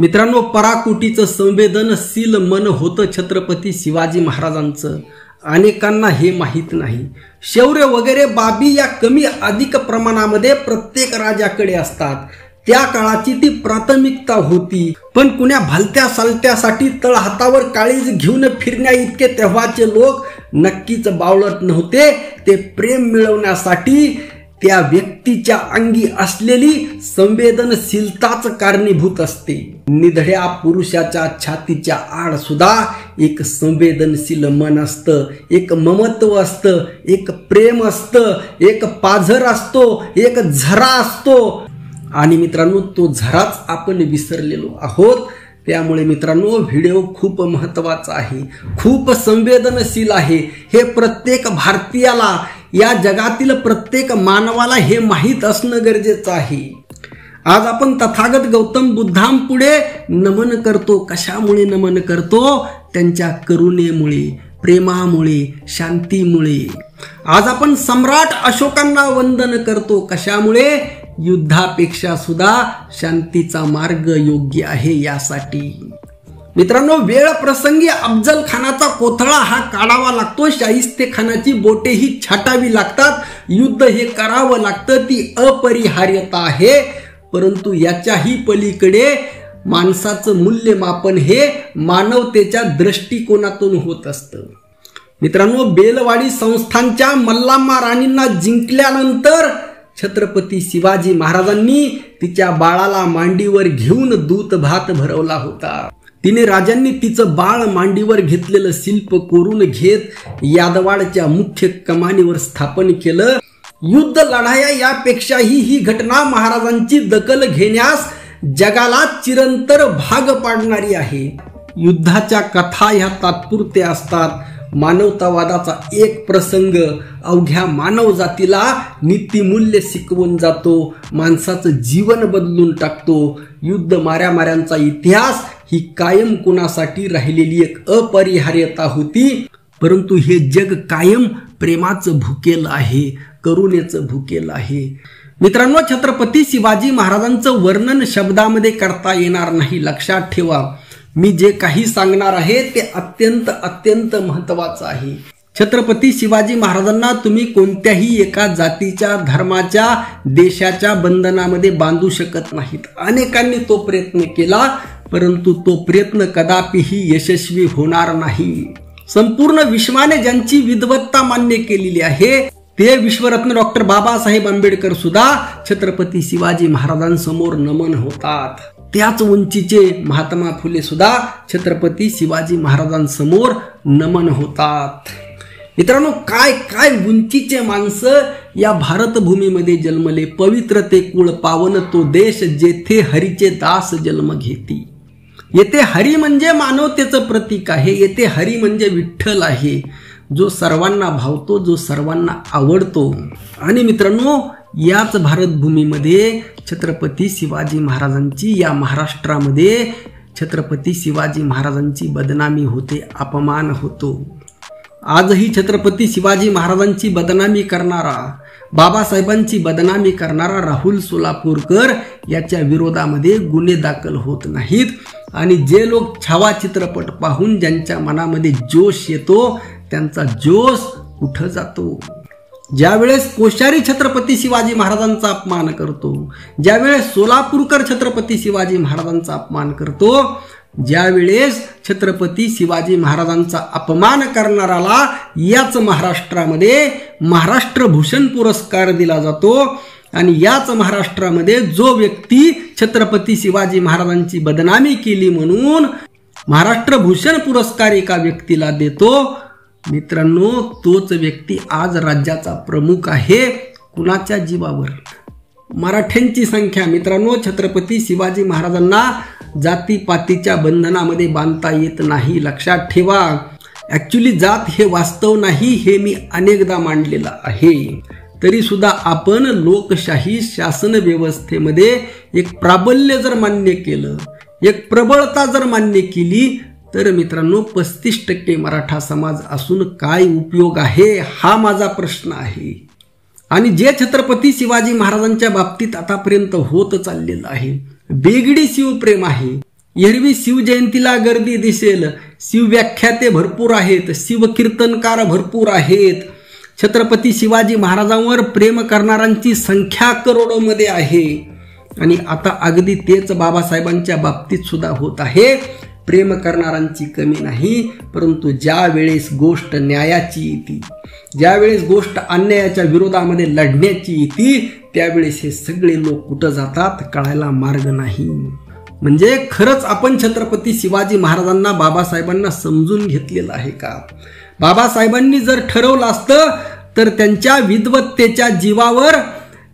मित्रांनो, पराकोटीचं संवेदनशील मन होतं छत्रपती शिवाजी महाराजांचं. अनेकांना हे माहीत नाही. शौर्य वगैरे बाबी या कमी अधिक प्रमाणामध्ये प्रत्येक राजाकडे असतात. त्या काळाची ती प्राथमिकता होती. पण कुण्या भलत्या सालत्यासाठी तळहातावर काळीज घेऊन फिरण्या इतके तेव्हाचे लोक नक्कीच बावळट नव्हते. ते प्रेम मिळवण्यासाठी त्या व्यक्तीच्या अंगी असलेली संवेदनशीलताच कारणीभूत असते. निधड्या पुरुषाच्या छातीच्या आड सुद्धा एक संवेदनशील मन असतं, एक ममत्व असतं, एक प्रेम असतं, एक पाझर असतो, एक झरा असतो. आणि मित्रांनो, तो झराच आपण विसरलेलो आहोत. त्यामुळे मित्रांनो, व्हिडिओ खूप महत्त्वाचा आहे, खूप संवेदनशील आहे. हे प्रत्येक भारतीयाला, या जगातील प्रत्येक मानवाला हे माहीत असणं गरजेचं आहे. आज आपण तथागत गौतम बुद्धांपुढे नमन करतो. कशामुळे नमन करतो? त्यांच्या करुणेमुळे, प्रेमामुळे, शांतीमुळे. आज आपण सम्राट अशोकांना वंदन करतो. कशामुळे? युद्धापेक्षा सुद्धा शांतीचा मार्ग योग्य आहे यासाठी. मित्रांनो, वेळ प्रसंगी अफजल खानाचा कोथळा हा काढावा लागतो. शाहिस्ते खानाची बोटेही छाटावी लागतात. युद्ध हे करावं लागतं. ती अपरिहार्यता आहे. परंतु याच्याही पलीकडे माणसाचं मूल्यमापन हे मानवतेच्या दृष्टिकोनातून होत असतं. मित्रांनो, बेलवाडी संस्थांच्या मल्लाम्मा राणींना जिंकल्यानंतर छत्रपती शिवाजी महाराजांनी तिच्या बाळाला मांडीवर घेऊन दूत भात भरवला होता. तिने राजांनी तिचं बाळ मांडीवर घेतलेलं शिल्प कोरून घेत यादवाडच्या मुख्य कमानीवर स्थापन केलं. युद्ध लढाया यापेक्षाही ही घटना महाराजांची दखल घेण्यास जगाला चिरंतर भाग पाडणारी आहे. युद्धाच्या कथा ह्या तात्पुरत्या असतात. मानवतावादाचा एक प्रसंग अवघ्या मानव जातीला नीतिमूल्य शिकवून जातो, माणसाचं जीवन बदलून टाकतो. युद्ध माऱ्यामाऱ्यांचा इतिहास ही कायम कुणासाठी राहिलेली एक अपरिहार्यता होती. परंतु हे जग कायम प्रेमाचं भुकेलं आहे, करुणेचं भुकेलं आहे. मित्रांनो, छत्रपती शिवाजी महाराजांचं वर्णन शब्दामध्ये करता येणार नाही. लक्षात ठेवा, मी जे काही सांगणार आहे ते अत्यंत अत्यंत महत्त्वाचं आहे. छत्रपती शिवाजी महाराजांना तुम्ही कोणत्याही एका जातीच्या, धर्माच्या, देशाच्या बंधनामध्ये बांधू शकत नाहीत. अनेकांनी तो प्रयत्न केला, परंतु तो प्रयत्न कदापिही यशस्वी होणार नाही. संपूर्ण विश्वाने ज्यांची विद्वत्ता मान्य केलेली आहे ते विश्वरत्न डॉक्टर बाबासाहेब आंबेडकर सुद्धा छत्रपती शिवाजी महाराजांसमोर नमन होतात. त्याच उंचीचे महात्मा फुले सुद्धा छत्रपती शिवाजी महाराजांसमोर नमन होतात. मित्रांनो, काय काय उंचीचे माणसं या भारतभूमीमध्ये जन्मले. पवित्र ते कुळ पावन तो देश, जेथे हरीचे दास जन्म घेती. येथे हरी म्हणजे मानवतेचं प्रतीक आहे. येथे हरी म्हणजे विठ्ठल आहे, जो सर्वांना भावतो, जो सर्वांना आवडतो. आणि मित्रांनो, याच भारतभूमीमध्ये छत्रपती शिवाजी महाराजांची, या महाराष्ट्रामध्ये छत्रपती शिवाजी महाराजांची बदनामी होते, अपमान होतो. आजही छत्रपती शिवाजी महाराजांची बदनामी करणारा, बाबासाहेबांची बदनामी करणारा राहुल सोलापूरकर याच्या विरोधामध्ये गुन्हे दाखल होत नाहीत. आणि जे लोक छावा चित्रपट पाहून ज्यांच्या मनामध्ये जोश येतो, त्यांचा जोश कुठं जातो? ज्यावेळेस कोश्यारी छत्रपती शिवाजी महाराजांचा अपमान करतो, ज्यावेळेस सोलापूरकर छत्रपती शिवाजी महाराजांचा अपमान करतो, ज्यावेळेस छत्रपती शिवाजी महाराजांचा अपमान करणाराला याच महाराष्ट्रामध्ये महाराष्ट्र भूषण पुरस्कार दिला जातो. आणि याच महाराष्ट्रामध्ये जो व्यक्ती छत्रपती शिवाजी महाराजांची बदनामी केली म्हणून महाराष्ट्र भूषण पुरस्कार एका व्यक्तीला देतो, मित्रांनो, तोच व्यक्ती आज राज्याचा प्रमुख आहे. कुणाच्या जीवावर? मराठ्यांची संख्या. मित्रांनो, छत्रपती शिवाजी महाराजांना जातीपातीच्या बंधनामध्ये बांधता येत नाही. लक्षात ठेवा, ॲक्च्युली जात हे वास्तव नाही, हे मी अनेकदा मांडलेलं आहे. तरी सुद्धा आपण लोकशाही शासन व्यवस्थेमध्ये एक प्राबल्य जर मान्य केलं, एक प्रबळता जर मान्य केली, तर मित्रांनो 35% मराठा समाज असून काय उपयोग आहे, हा माझा प्रश्न आहे. आणि जे छत्रपती शिवाजी महाराजांच्या बाबतीत आतापर्यंत होत चाललेलं आहे, बेगडी शिवप्रेम आहे. एरवी शिवजयंतीला गर्दी दिसेल, शिवव्याख्याते भरपूर आहेत, शिवकीर्तनकार भरपूर आहेत, छत्रपती शिवाजी महाराजांवर प्रेम करणाऱ्यांची संख्या करोडोमध्ये आहे. आणि आता अगदी तेच बाबासाहेबांच्या बाबतीत सुद्धा होत आहे. प्रेम करणाऱ्यांची कमी नाही, परंतु ज्या वेळेस गोष्ट न्यायाची येते, ज्या वेळेस गोष्ट अन्यायाच्या विरोधामध्ये लढण्याची येते, त्यावेळेस हे सगळे लोक कुठं जातात कळायला मार्ग नाही. म्हणजे खरंच आपण छत्रपती शिवाजी महाराजांना, बाबासाहेबांना समजून घेतलेलं आहे का? बाबासाहेबांनी जर ठरवलं असतं तर त्यांच्या विद्वत्तेच्या जीवावर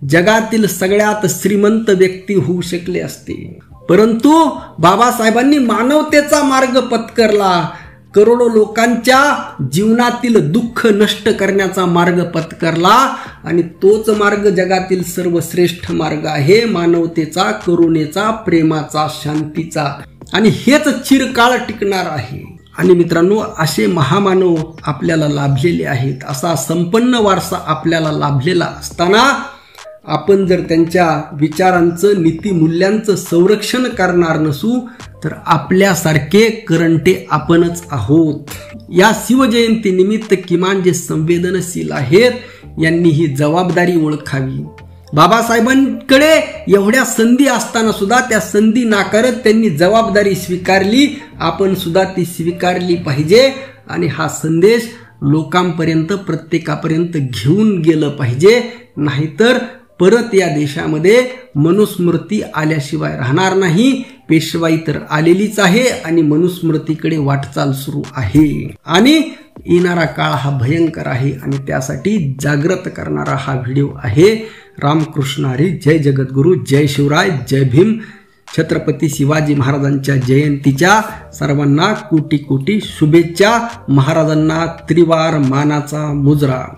जगातील सगळ्यात श्रीमंत व्यक्ती होऊ शकले असते. परंतु बाबासाहेबांनी मानवतेचा मार्ग पत्करला, करोडो लोकांच्या जीवनातील दुःख नष्ट करण्याचा मार्ग पत्करला. आणि तोच मार्ग जगातील सर्वश्रेष्ठ मार्ग आहे, मानवतेचा, करुणेचा, प्रेमाचा, शांतीचा. आणि हेच चिरकाळ टिकणार आहे. आणि मित्रांनो, असे महामानव आपल्याला लाभलेले आहेत. असा संपन्न वारसा आपल्याला लाभलेला असताना आपण जर त्यांच्या विचारांचं, नीतिमूल्यांचं संरक्षण करणार नसू तर आपल्यासारखे करंटे आपणच आहोत. या शिवजयंती निमित्त किमान जे संवेदनशील आहेत यांनी ही जबाबदारी ओळखावी. बाबासाहेबांकडे एवढ्या संधी असताना सुद्धा त्या संधी नाकारत त्यांनी जबाबदारी स्वीकारली. आपण सुद्धा ती स्वीकारली पाहिजे आणि हा संदेश लोकांपर्यंत, प्रत्येकापर्यंत घेऊन गेलं पाहिजे. नाहीतर परत या देशामध्ये मनुस्मृती आल्याशिवाय राहणार नाही. पेशवाई तर आलेलीच आहे आणि मनुस्मृतीकडे वाटचाल सुरू आहे. आणि येणारा काळ हा भयंकर आहे आणि त्यासाठी जागृत करणारा हा व्हिडिओ आहे. रामकृष्ण हरी. जय जगद्गुरु, जय शिवराय, जय भीम. छत्रपती शिवाजी महाराजांच्या जयंतीच्या सर्वांना कोटी कोटी शुभेच्छा. महाराजांना त्रिवार मानाचा मुजरा.